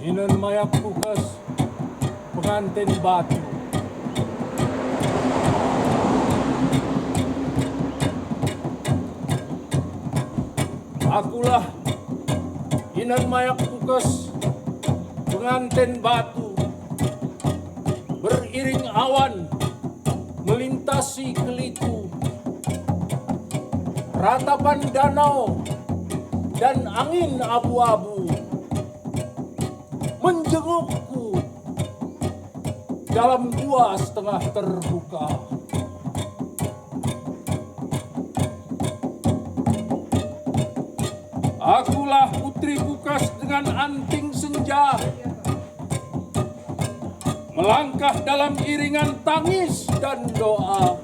Inon mayak bukas pengantin batu. Akulah Inon mayak bukas pengantin batu, beriring awan melintasi keliku, ratapan danau dan angin abu-abu menjengukku dalam gua setengah terbuka. Akulah putri bukas dengan anting senja, melangkah dalam iringan tangis dan doa.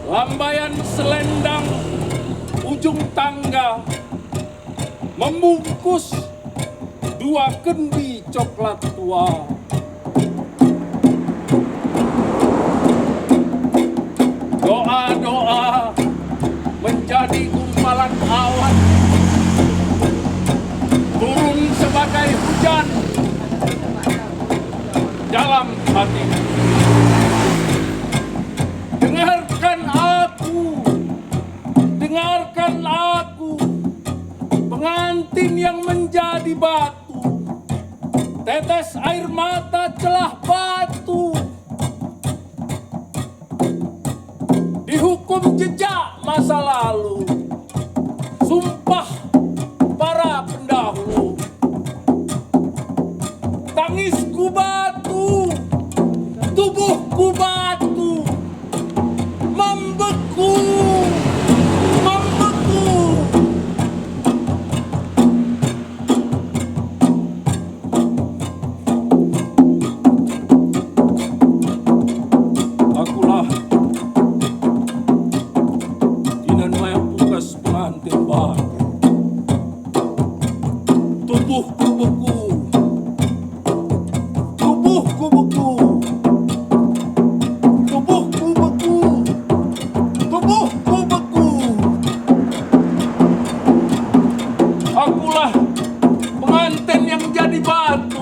Lambaian selendang ujung tangga membungkus dua kendi coklat tua. Doa-doa menjadi gumpalan awan, turun sebagai hujan dalam hati. Dengarkan aku, pengantin yang menjadi batu, tetes air mata celah batu, dihukum jejak masa lalu, sumpah para pendahulu. Tangisku batu, tubuhku batu, membeku. Tubuhku beku, tubuhku beku, tubuhku beku, tubuhku beku. Akulah pengantin yang jadi batu,